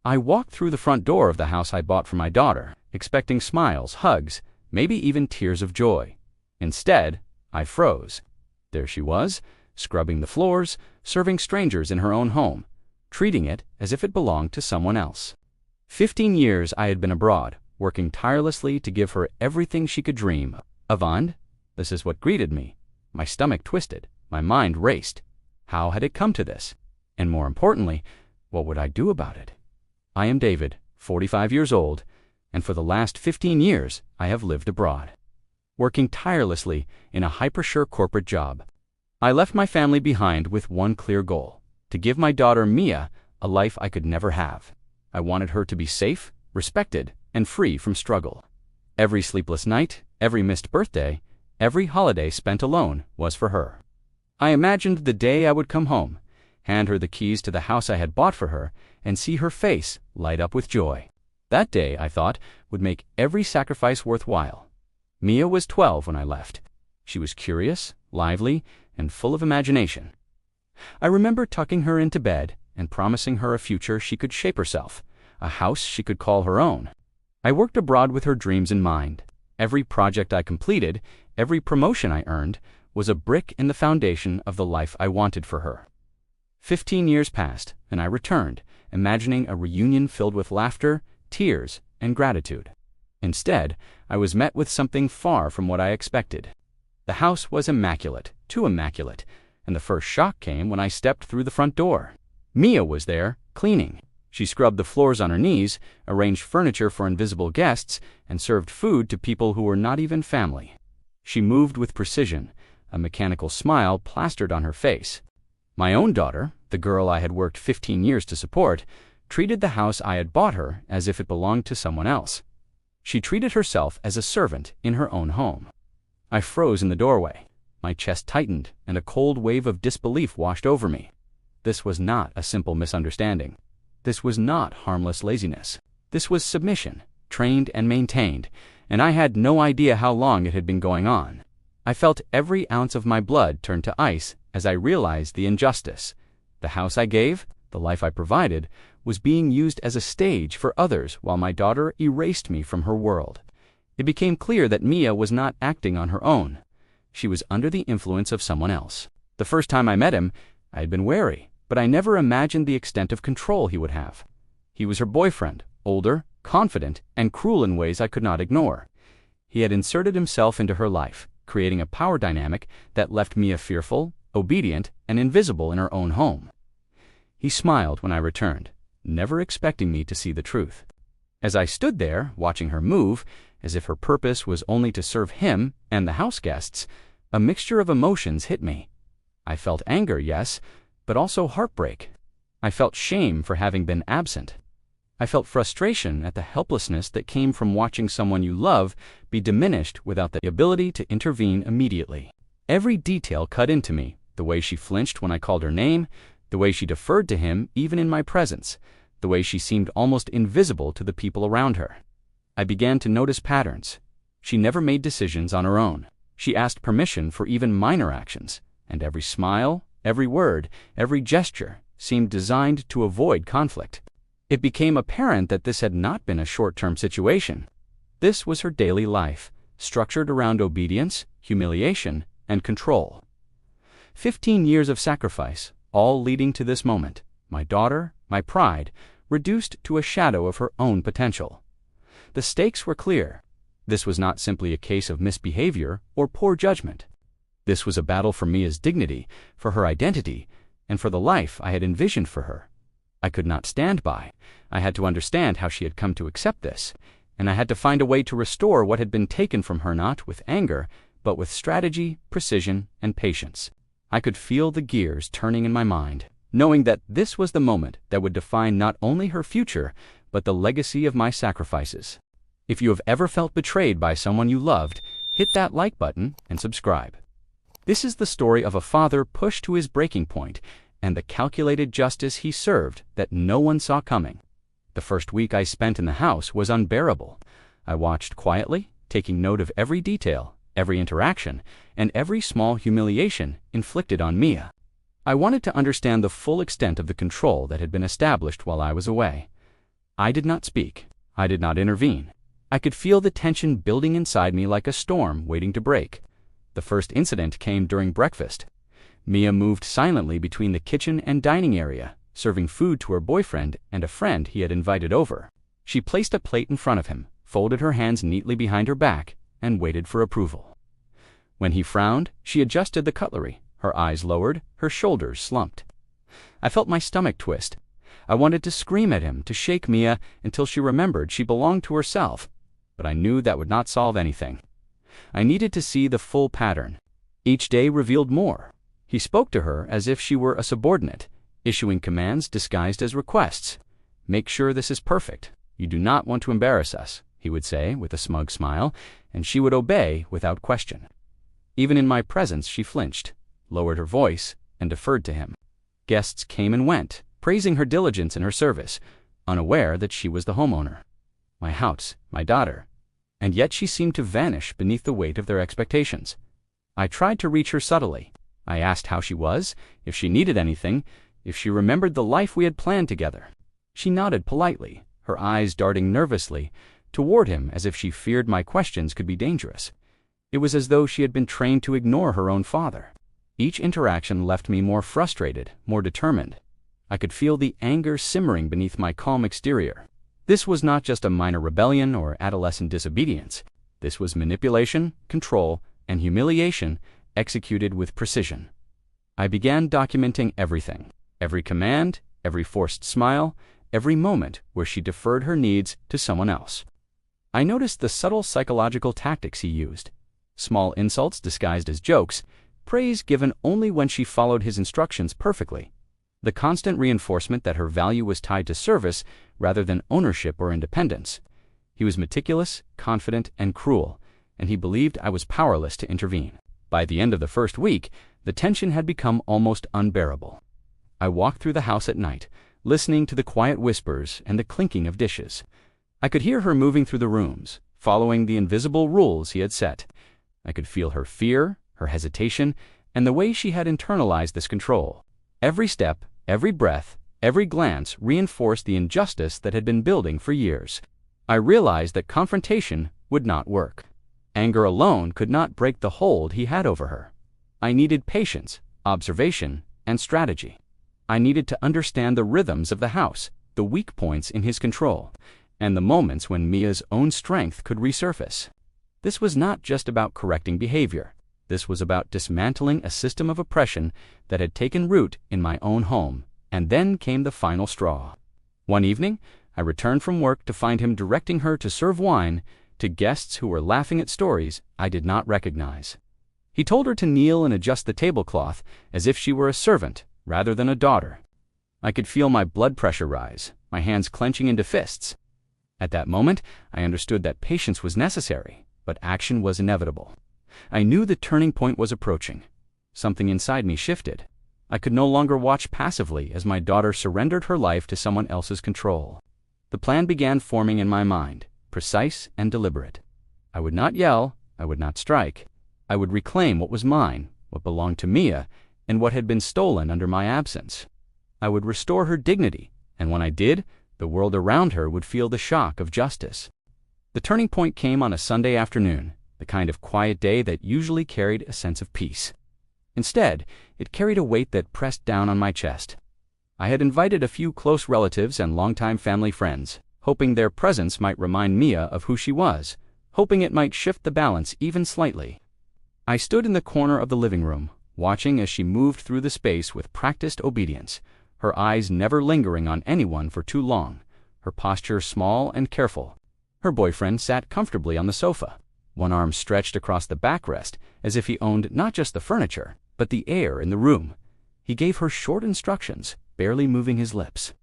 I walked through the front door of the house I bought for my daughter, expecting smiles, hugs, maybe even tears of joy. Instead, I froze. There she was, scrubbing the floors, serving strangers in her own home, treating it as if it belonged to someone else. 15 years I had been abroad, working tirelessly to give her everything she could dream of. And this is what greeted me. My stomach twisted, my mind raced. How had it come to this? And more importantly, what would I do about it? I am David, 45 years old, and for the last 15 years I have lived abroad, working tirelessly in a hyper-sure corporate job. I left my family behind with one clear goal: to give my daughter Mia a life I could never have. I wanted her to be safe, respected, and free from struggle. Every sleepless night, every missed birthday, every holiday spent alone was for her. I imagined the day I would come home, hand her the keys to the house I had bought for her, and see her face light up with joy. That day, I thought, would make every sacrifice worthwhile. Mia was 12 when I left. She was curious, lively, and full of imagination. I remember tucking her into bed and promising her a future she could shape herself, a house she could call her own. I worked abroad with her dreams in mind. Every project I completed, every promotion I earned, was a brick in the foundation of the life I wanted for her. 15 years passed, and I returned, imagining a reunion filled with laughter, tears, and gratitude. Instead, I was met with something far from what I expected. The house was immaculate, too immaculate, and the first shock came when I stepped through the front door. Mia was there, cleaning. She scrubbed the floors on her knees, arranged furniture for invisible guests, and served food to people who were not even family. She moved with precision, a mechanical smile plastered on her face. My own daughter, the girl I had worked 15 years to support, treated the house I had bought her as if it belonged to someone else. She treated herself as a servant in her own home. I froze in the doorway. My chest tightened, and a cold wave of disbelief washed over me. This was not a simple misunderstanding. This was not harmless laziness. This was submission, trained and maintained, and I had no idea how long it had been going on. I felt every ounce of my blood turn to ice as I realized the injustice. The house I gave, the life I provided, was being used as a stage for others while my daughter erased me from her world. It became clear that Mia was not acting on her own. She was under the influence of someone else. The first time I met him, I had been wary, but I never imagined the extent of control he would have. He was her boyfriend, older, confident, and cruel in ways I could not ignore. He had inserted himself into her life, creating a power dynamic that left Mia fearful, obedient, and invisible in her own home. He smiled when I returned, never expecting me to see the truth. As I stood there, watching her move, as if her purpose was only to serve him and the house guests, a mixture of emotions hit me. I felt anger, yes, but also heartbreak. I felt shame for having been absent. I felt frustration at the helplessness that came from watching someone you love be diminished without the ability to intervene immediately. Every detail cut into me, the way she flinched when I called her name, the way she deferred to him even in my presence, the way she seemed almost invisible to the people around her. I began to notice patterns. She never made decisions on her own. She asked permission for even minor actions, and every smile, every word, every gesture seemed designed to avoid conflict. It became apparent that this had not been a short-term situation. This was her daily life, structured around obedience, humiliation, and control. 15 years of sacrifice, all leading to this moment, my daughter, my pride, reduced to a shadow of her own potential. The stakes were clear. This was not simply a case of misbehavior or poor judgment. This was a battle for Mia's dignity, for her identity, and for the life I had envisioned for her. I could not stand by. I had to understand how she had come to accept this, and I had to find a way to restore what had been taken from her, not with anger, but with strategy, precision, and patience. I could feel the gears turning in my mind, knowing that this was the moment that would define not only her future, but the legacy of my sacrifices. If you have ever felt betrayed by someone you loved, hit that like button and subscribe. This is the story of a father pushed to his breaking point and the calculated justice he served that no one saw coming. The first week I spent in the house was unbearable. I watched quietly, taking note of every detail, every interaction, and every small humiliation inflicted on Mia. I wanted to understand the full extent of the control that had been established while I was away. I did not speak. I did not intervene. I could feel the tension building inside me like a storm waiting to break. The first incident came during breakfast. Mia moved silently between the kitchen and dining area, serving food to her boyfriend and a friend he had invited over. She placed a plate in front of him, folded her hands neatly behind her back, and waited for approval. When he frowned, she adjusted the cutlery, her eyes lowered, her shoulders slumped. I felt my stomach twist. I wanted to scream at him, to shake Mia until she remembered she belonged to herself, but I knew that would not solve anything. I needed to see the full pattern. Each day revealed more. He spoke to her as if she were a subordinate, issuing commands disguised as requests. "Make sure this is perfect. You do not want to embarrass us," he would say with a smug smile, and she would obey without question. Even in my presence she flinched, lowered her voice, and deferred to him. Guests came and went, praising her diligence in her service, unaware that she was the homeowner. My house, my daughter. And yet she seemed to vanish beneath the weight of their expectations. I tried to reach her subtly. I asked how she was, if she needed anything, if she remembered the life we had planned together. She nodded politely, her eyes darting nervously toward him as if she feared my questions could be dangerous. It was as though she had been trained to ignore her own father. Each interaction left me more frustrated, more determined. I could feel the anger simmering beneath my calm exterior. This was not just a minor rebellion or adolescent disobedience. This was manipulation, control, and humiliation executed with precision. I began documenting everything. Every command, every forced smile, every moment where she deferred her needs to someone else. I noticed the subtle psychological tactics he used. Small insults disguised as jokes, praise given only when she followed his instructions perfectly. The constant reinforcement that her value was tied to service rather than ownership or independence. He was meticulous, confident, and cruel, and he believed I was powerless to intervene. By the end of the first week, the tension had become almost unbearable. I walked through the house at night, listening to the quiet whispers and the clinking of dishes. I could hear her moving through the rooms, following the invisible rules he had set. I could feel her fear, her hesitation, and the way she had internalized this control. Every step, every breath, every glance reinforced the injustice that had been building for years. I realized that confrontation would not work. Anger alone could not break the hold he had over her. I needed patience, observation, and strategy. I needed to understand the rhythms of the house, the weak points in his control, and the moments when Mia's own strength could resurface. This was not just about correcting behavior. This was about dismantling a system of oppression that had taken root in my own home, and then came the final straw. One evening, I returned from work to find him directing her to serve wine to guests who were laughing at stories I did not recognize. He told her to kneel and adjust the tablecloth as if she were a servant rather than a daughter. I could feel my blood pressure rise, my hands clenching into fists. At that moment, I understood that patience was necessary, but action was inevitable. I knew the turning point was approaching. Something inside me shifted. I could no longer watch passively as my daughter surrendered her life to someone else's control. The plan began forming in my mind, precise and deliberate. I would not yell, I would not strike. I would reclaim what was mine, what belonged to Mia, and what had been stolen under my absence. I would restore her dignity, and when I did, the world around her would feel the shock of justice. The turning point came on a Sunday afternoon, the kind of quiet day that usually carried a sense of peace. Instead, it carried a weight that pressed down on my chest. I had invited a few close relatives and longtime family friends, hoping their presence might remind Mia of who she was, hoping it might shift the balance even slightly. I stood in the corner of the living room, watching as she moved through the space with practiced obedience, her eyes never lingering on anyone for too long, her posture small and careful. Her boyfriend sat comfortably on the sofa, one arm stretched across the backrest as if he owned not just the furniture, but the air in the room. He gave her short instructions, barely moving his lips.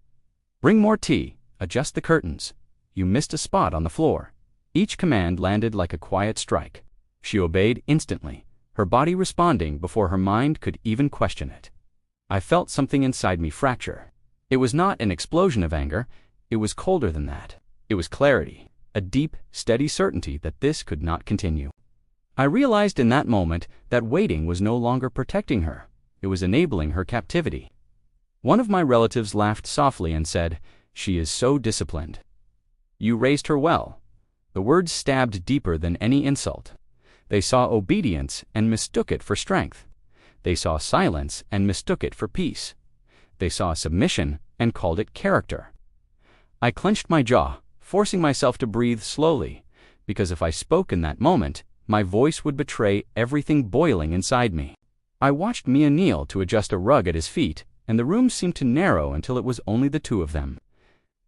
"Bring more tea. Adjust the curtains. You missed a spot on the floor." Each command landed like a quiet strike. She obeyed instantly, her body responding before her mind could even question it. I felt something inside me fracture. It was not an explosion of anger. It was colder than that. It was clarity, a deep, steady certainty that this could not continue. I realized in that moment that waiting was no longer protecting her. It was enabling her captivity. One of my relatives laughed softly and said, She is so disciplined. You raised her well. The words stabbed deeper than any insult. They saw obedience and mistook it for strength. They saw silence and mistook it for peace. They saw submission and called it character. I clenched my jaw, forcing myself to breathe slowly, because if I spoke in that moment, my voice would betray everything boiling inside me. I watched Mia kneel to adjust a rug at his feet, and the room seemed to narrow until it was only the two of them.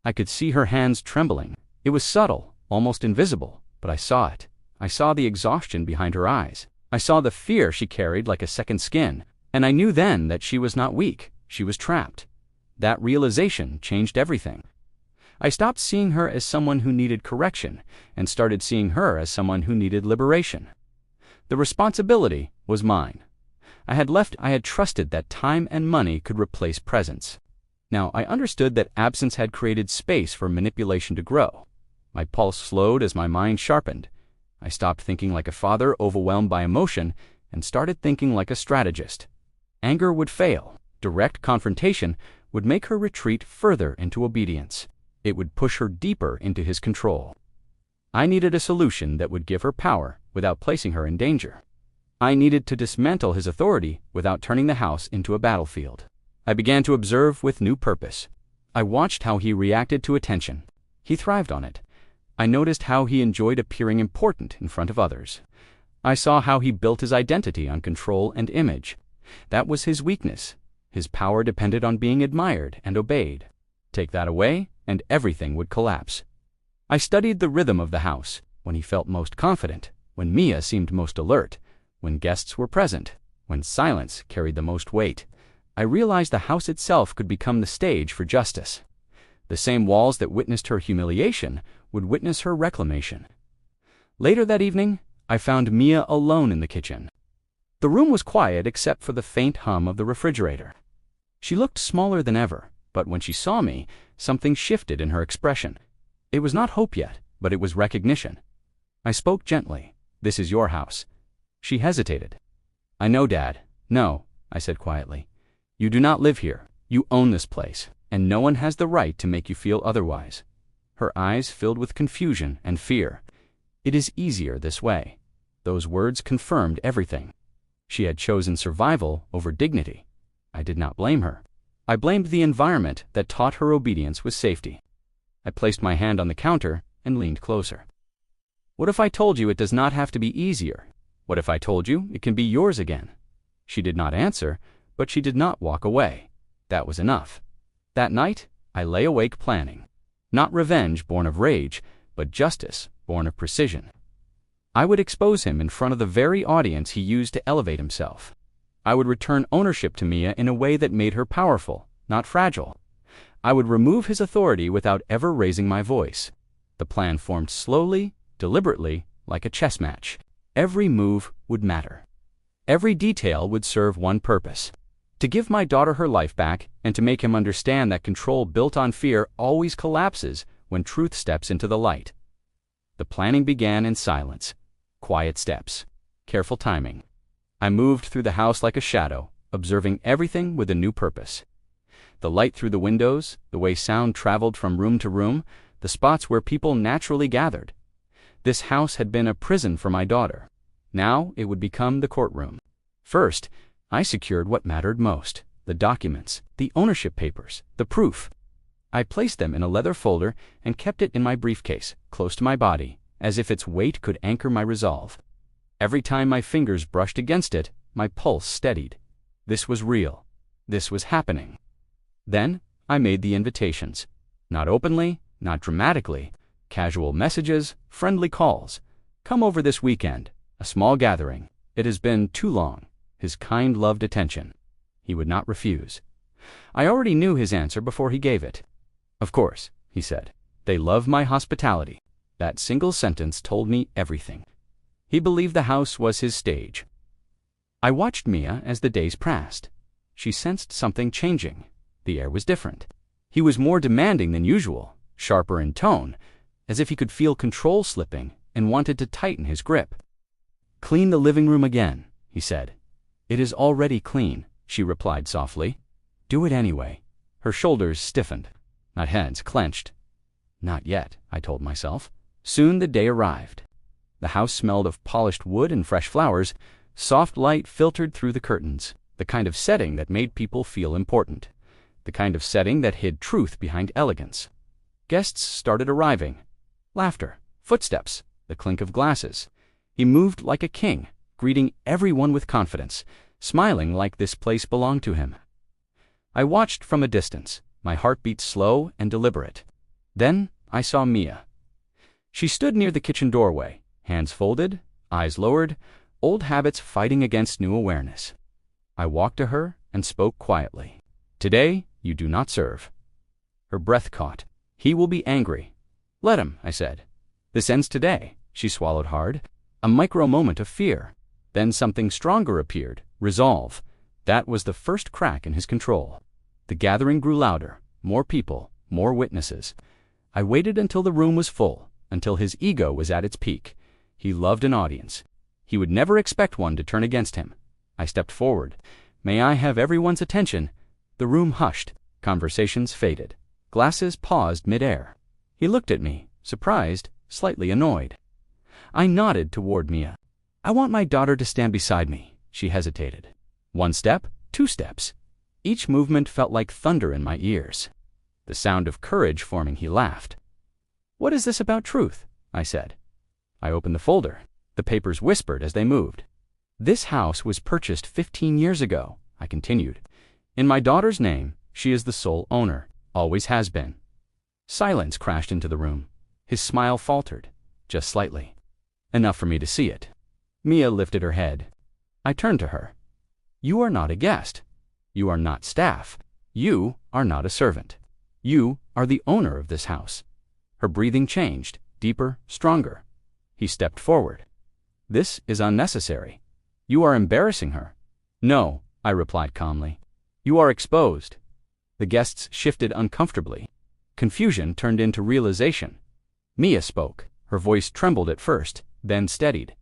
I could see her hands trembling. It was subtle, almost invisible, but I saw it. I saw the exhaustion behind her eyes. I saw the fear she carried like a second skin, and I knew then that she was not weak, she was trapped. That realization changed everything. I stopped seeing her as someone who needed correction and started seeing her as someone who needed liberation. The responsibility was mine. I had trusted that time and money could replace presence. Now I understood that absence had created space for manipulation to grow. My pulse slowed as my mind sharpened. I stopped thinking like a father overwhelmed by emotion and started thinking like a strategist. Anger would fail. Direct confrontation would make her retreat further into obedience. It would push her deeper into his control. I needed a solution that would give her power without placing her in danger. I needed to dismantle his authority without turning the house into a battlefield. I began to observe with new purpose. I watched how he reacted to attention. He thrived on it. I noticed how he enjoyed appearing important in front of others. I saw how he built his identity on control and image. That was his weakness. His power depended on being admired and obeyed. Take that away, and everything would collapse. I studied the rhythm of the house, when he felt most confident, when Mia seemed most alert, when guests were present, when silence carried the most weight. I realized the house itself could become the stage for justice. The same walls that witnessed her humiliation would witness her reclamation. Later that evening, I found Mia alone in the kitchen. The room was quiet except for the faint hum of the refrigerator. She looked smaller than ever, but when she saw me, something shifted in her expression. It was not hope yet, but it was recognition. I spoke gently. "This is your house." She hesitated. "I know, Dad." "No," I said quietly. "You do not live here. You own this place, and no one has the right to make you feel otherwise." Her eyes filled with confusion and fear. "It is easier this way." Those words confirmed everything. She had chosen survival over dignity. I did not blame her. I blamed the environment that taught her obedience with safety. I placed my hand on the counter and leaned closer. "What if I told you it does not have to be easier? What if I told you it can be yours again?" She did not answer, but she did not walk away. That was enough. That night, I lay awake planning. Not revenge born of rage, but justice born of precision. I would expose him in front of the very audience he used to elevate himself. I would return ownership to Mia in a way that made her powerful, not fragile. I would remove his authority without ever raising my voice. The plan formed slowly, deliberately, like a chess match. Every move would matter. Every detail would serve one purpose: to give my daughter her life back and to make him understand that control built on fear always collapses when truth steps into the light. The planning began in silence. Quiet steps. Careful timing. I moved through the house like a shadow, observing everything with a new purpose. The light through the windows, the way sound traveled from room to room, the spots where people naturally gathered. This house had been a prison for my daughter. Now it would become the courtroom. First, I secured what mattered most: the documents, the ownership papers, the proof. I placed them in a leather folder and kept it in my briefcase, close to my body, as if its weight could anchor my resolve. Every time my fingers brushed against it, my pulse steadied. This was real. This was happening. Then I made the invitations. Not openly, not dramatically. Casual messages, friendly calls. "Come over this weekend. A small gathering. It has been too long." His kind, loved attention. He would not refuse. I already knew his answer before he gave it. "Of course," he said. "They love my hospitality." That single sentence told me everything. He believed the house was his stage. I watched Mia as the days passed. She sensed something changing. The air was different. He was more demanding than usual, sharper in tone, as if he could feel control slipping and wanted to tighten his grip. "Clean the living room again," he said. "It is already clean," she replied softly. "Do it anyway." Her shoulders stiffened. not heads clenched. Not yet, I told myself. Soon the day arrived. The house smelled of polished wood and fresh flowers. Soft light filtered through the curtains, the kind of setting that made people feel important, the kind of setting that hid truth behind elegance. Guests started arriving. Laughter, footsteps, the clink of glasses. He moved like a king, greeting everyone with confidence, smiling like this place belonged to him. I watched from a distance, my heartbeat slow and deliberate. Then I saw Mia. She stood near the kitchen doorway, hands folded, eyes lowered, old habits fighting against new awareness. I walked to her and spoke quietly. "Today, you do not serve." Her breath caught. "He will be angry." "Let him," I said. "This ends today." She swallowed hard. A micro moment of fear. Then something stronger appeared, resolve. That was the first crack in his control. The gathering grew louder, more people, more witnesses. I waited until the room was full, until his ego was at its peak. He loved an audience. He would never expect one to turn against him. I stepped forward. "May I have everyone's attention?" The room hushed. Conversations faded. Glasses paused mid-air. He looked at me, surprised, slightly annoyed. I nodded toward Mia. "I want my daughter to stand beside me." She hesitated. 1 step, 2 steps. Each movement felt like thunder in my ears. The sound of courage forming, he laughed. "What is this about truth?" I said. I opened the folder. The papers whispered as they moved. "This house was purchased 15 years ago," I continued. "In my daughter's name, she is the sole owner, always has been." Silence crashed into the room. His smile faltered, just slightly. Enough for me to see it. Mia lifted her head. I turned to her. "You are not a guest. You are not staff. You are not a servant. You are the owner of this house." Her breathing changed, deeper, stronger. He stepped forward. "This is unnecessary. You are embarrassing her." "No," I replied calmly. "You are exposed." The guests shifted uncomfortably. Confusion turned into realization. Mia spoke. Her voice trembled at first, then steadied.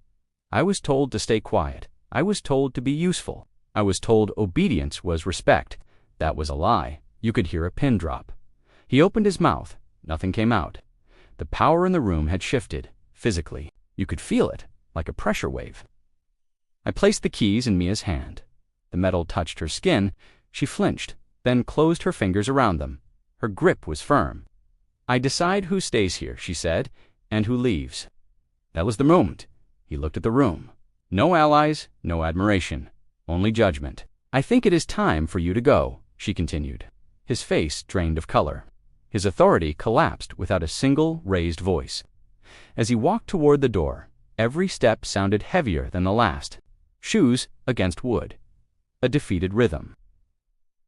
"I was told to stay quiet. I was told to be useful. I was told obedience was respect. That was a lie." You could hear a pin drop. He opened his mouth. Nothing came out. The power in the room had shifted, physically. You could feel it, like a pressure wave. I placed the keys in Mia's hand. The metal touched her skin. She flinched, then closed her fingers around them. Her grip was firm. "I decide who stays here," she said, "and who leaves." That was the moment. He looked at the room. No allies, no admiration, only judgment. "I think it is time for you to go," she continued. His face drained of color. His authority collapsed without a single raised voice. As he walked toward the door, every step sounded heavier than the last. Shoes against wood. A defeated rhythm.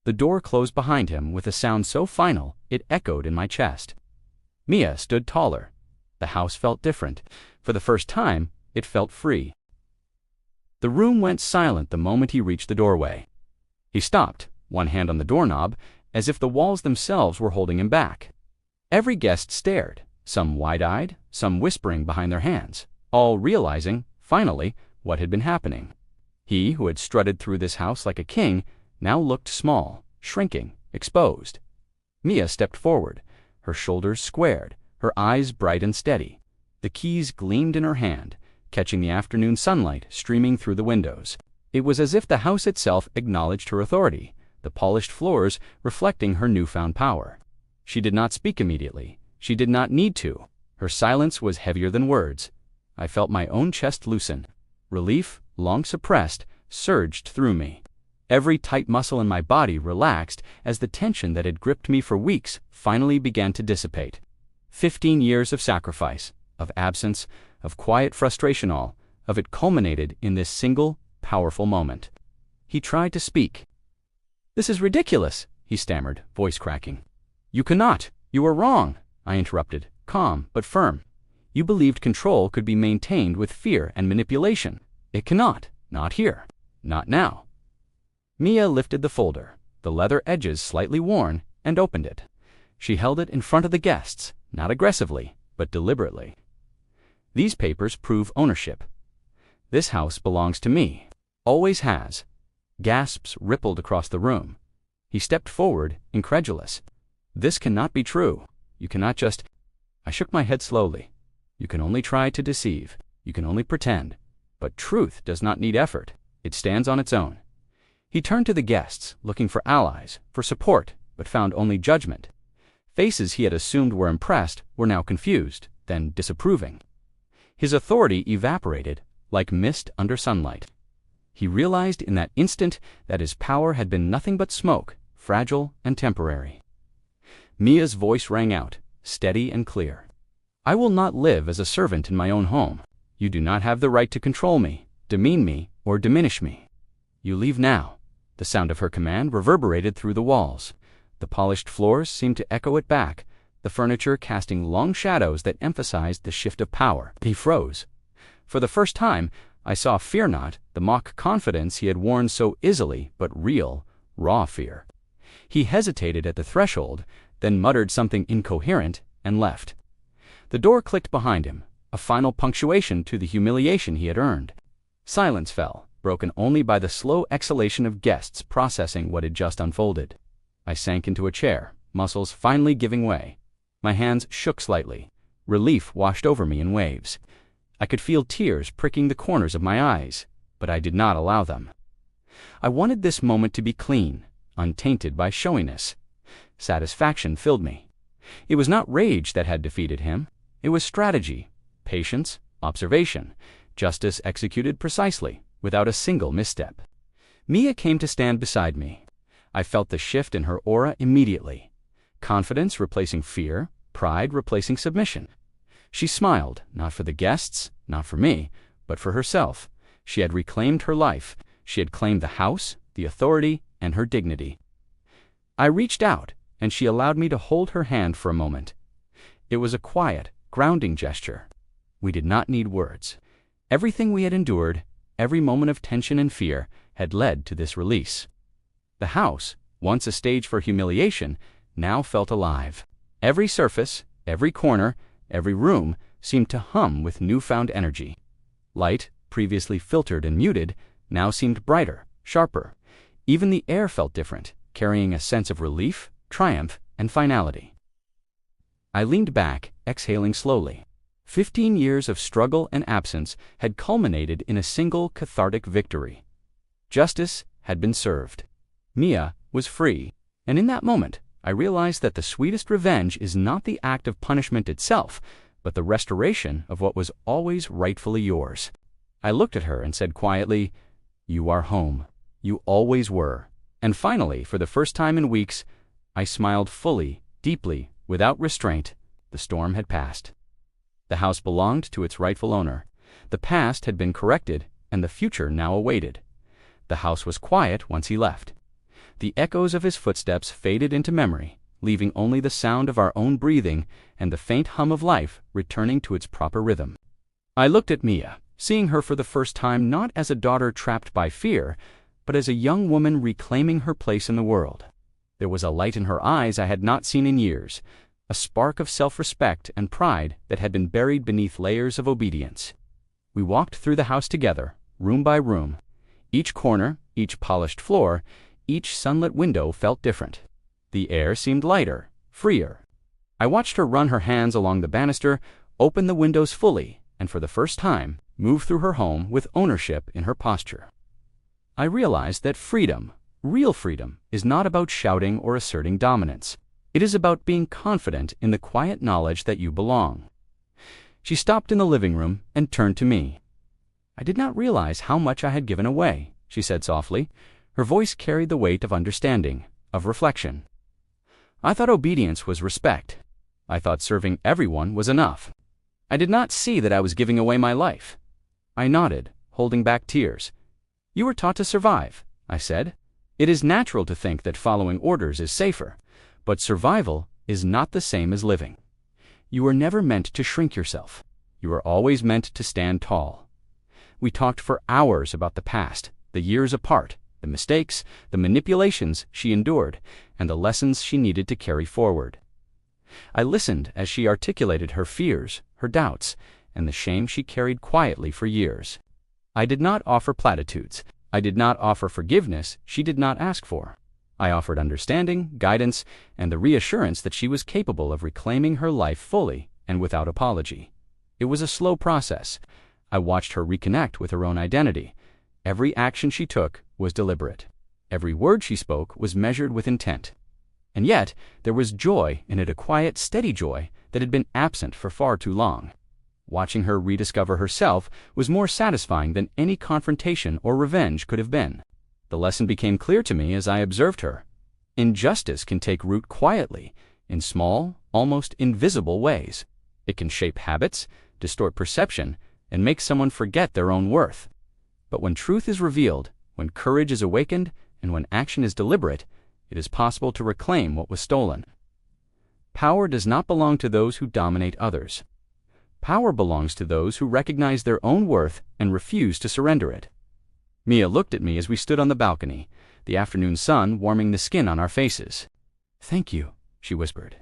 The door closed behind him with a sound so final it echoed in my chest. Mia stood taller. The house felt different. For the first time, it felt free. The room went silent the moment he reached the doorway. He stopped, one hand on the doorknob, as if the walls themselves were holding him back. Every guest stared, some wide-eyed, some whispering behind their hands, all realizing, finally, what had been happening. He, who had strutted through this house like a king, now looked small, shrinking, exposed. Mia stepped forward, her shoulders squared, her eyes bright and steady. The keys gleamed in her hand, catching the afternoon sunlight streaming through the windows. It was as if the house itself acknowledged her authority, the polished floors reflecting her newfound power. She did not speak immediately. She did not need to. Her silence was heavier than words. I felt my own chest loosen. Relief, long suppressed, surged through me. Every tight muscle in my body relaxed as the tension that had gripped me for weeks finally began to dissipate. 15 years of sacrifice, of absence, of quiet frustration, all of it culminated in this single, powerful moment. He tried to speak. "This is ridiculous," he stammered, voice cracking. "You cannot. You are wrong," I interrupted, calm but firm. "You believed control could be maintained with fear and manipulation. It cannot. Not here. Not now." Mia lifted the folder, the leather edges slightly worn, and opened it. She held it in front of the guests, not aggressively, but deliberately. "These papers prove ownership. This house belongs to me. Always has." Gasps rippled across the room. He stepped forward, incredulous. This cannot be true. You cannot just... I shook my head slowly. You can only try to deceive. You can only pretend. But truth does not need effort. It stands on its own. He turned to the guests, looking for allies, for support, but found only judgment. Faces he had assumed were impressed were now confused, then disapproving. His authority evaporated like mist under sunlight. He realized in that instant that his power had been nothing but smoke, fragile and temporary. Mia's voice rang out, steady and clear. I will not live as a servant in my own home. You do not have the right to control me, demean me, or diminish me. You leave now. The sound of her command reverberated through the walls. The polished floors seemed to echo it back, the furniture casting long shadows that emphasized the shift of power. He froze. For the first time, I saw fear, not the mock confidence he had worn so easily, but real, raw fear. He hesitated at the threshold, then muttered something incoherent and left. The door clicked behind him, a final punctuation to the humiliation he had earned. Silence fell, broken only by the slow exhalation of guests processing what had just unfolded. I sank into a chair, muscles finally giving way. My hands shook slightly. Relief washed over me in waves. I could feel tears pricking the corners of my eyes, but I did not allow them. I wanted this moment to be clean, untainted by showiness. Satisfaction filled me. It was not rage that had defeated him. It was strategy, patience, observation, justice executed precisely, without a single misstep. Mia came to stand beside me. I felt the shift in her aura immediately. Confidence replacing fear, pride replacing submission. She smiled, not for the guests, not for me, but for herself. She had reclaimed her life. She had claimed the house, the authority, and her dignity. I reached out, and she allowed me to hold her hand for a moment. It was a quiet, grounding gesture. We did not need words. Everything we had endured, every moment of tension and fear, had led to this release. The house, once a stage for humiliation, now felt alive. Every surface, every corner, every room seemed to hum with newfound energy. Light, previously filtered and muted, now seemed brighter, sharper. Even the air felt different, carrying a sense of relief, triumph, and finality. I leaned back, exhaling slowly. 15 years of struggle and absence had culminated in a single cathartic victory. Justice had been served. Mia was free, and in that moment, I realized that the sweetest revenge is not the act of punishment itself, but the restoration of what was always rightfully yours. I looked at her and said quietly, "You are home. You always were." And finally, for the first time in weeks, I smiled fully, deeply, without restraint. The storm had passed. The house belonged to its rightful owner. The past had been corrected, and the future now awaited. The house was quiet once he left. The echoes of his footsteps faded into memory, leaving only the sound of our own breathing and the faint hum of life returning to its proper rhythm. I looked at Mia, seeing her for the first time not as a daughter trapped by fear, but as a young woman reclaiming her place in the world. There was a light in her eyes I had not seen in years, a spark of self-respect and pride that had been buried beneath layers of obedience. We walked through the house together, room by room. Each corner, each polished floor, each sunlit window felt different. The air seemed lighter, freer. I watched her run her hands along the banister, open the windows fully, and for the first time, move through her home with ownership in her posture. I realized that freedom, real freedom, is not about shouting or asserting dominance. It is about being confident in the quiet knowledge that you belong. She stopped in the living room and turned to me. "I did not realize how much I had given away," she said softly. Her voice carried the weight of understanding, of reflection. "I thought obedience was respect. I thought serving everyone was enough. I did not see that I was giving away my life." I nodded, holding back tears. "You were taught to survive," I said. "It is natural to think that following orders is safer, but survival is not the same as living. You were never meant to shrink yourself. You were always meant to stand tall." We talked for hours about the past, the years apart, the mistakes, the manipulations she endured, and the lessons she needed to carry forward. I listened as she articulated her fears, her doubts, and the shame she carried quietly for years. I did not offer platitudes. I did not offer forgiveness she did not ask for. I offered understanding, guidance, and the reassurance that she was capable of reclaiming her life fully and without apology. It was a slow process. I watched her reconnect with her own identity. Every action she took was deliberate. Every word she spoke was measured with intent. And yet, there was joy in it, a quiet, steady joy that had been absent for far too long. Watching her rediscover herself was more satisfying than any confrontation or revenge could have been. The lesson became clear to me as I observed her. Injustice can take root quietly, in small, almost invisible ways. It can shape habits, distort perception, and make someone forget their own worth. But when truth is revealed, when courage is awakened, and when action is deliberate, it is possible to reclaim what was stolen. Power does not belong to those who dominate others. Power belongs to those who recognize their own worth and refuse to surrender it. Mia looked at me as we stood on the balcony, the afternoon sun warming the skin on our faces. "Thank you," she whispered.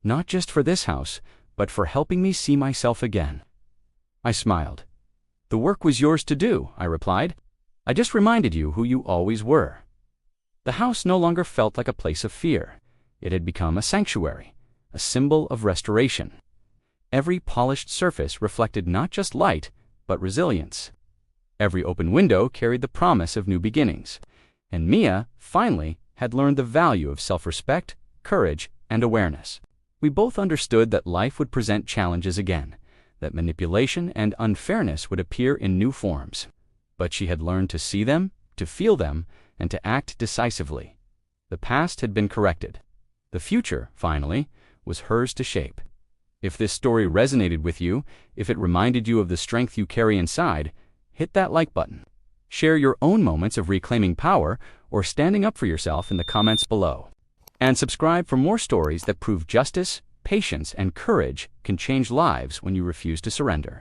"Not just for this house, but for helping me see myself again." I smiled. "The work was yours to do," I replied. "I just reminded you who you always were." The house no longer felt like a place of fear. It had become a sanctuary, a symbol of restoration. Every polished surface reflected not just light, but resilience. Every open window carried the promise of new beginnings. And Mia, finally, had learned the value of self-respect, courage, and awareness. We both understood that life would present challenges again, that manipulation and unfairness would appear in new forms. But she had learned to see them, to feel them, and to act decisively. The past had been corrected. The future, finally, was hers to shape. If this story resonated with you, if it reminded you of the strength you carry inside, hit that like button. Share your own moments of reclaiming power or standing up for yourself in the comments below. And subscribe for more stories that prove justice, patience, and courage can change lives when you refuse to surrender.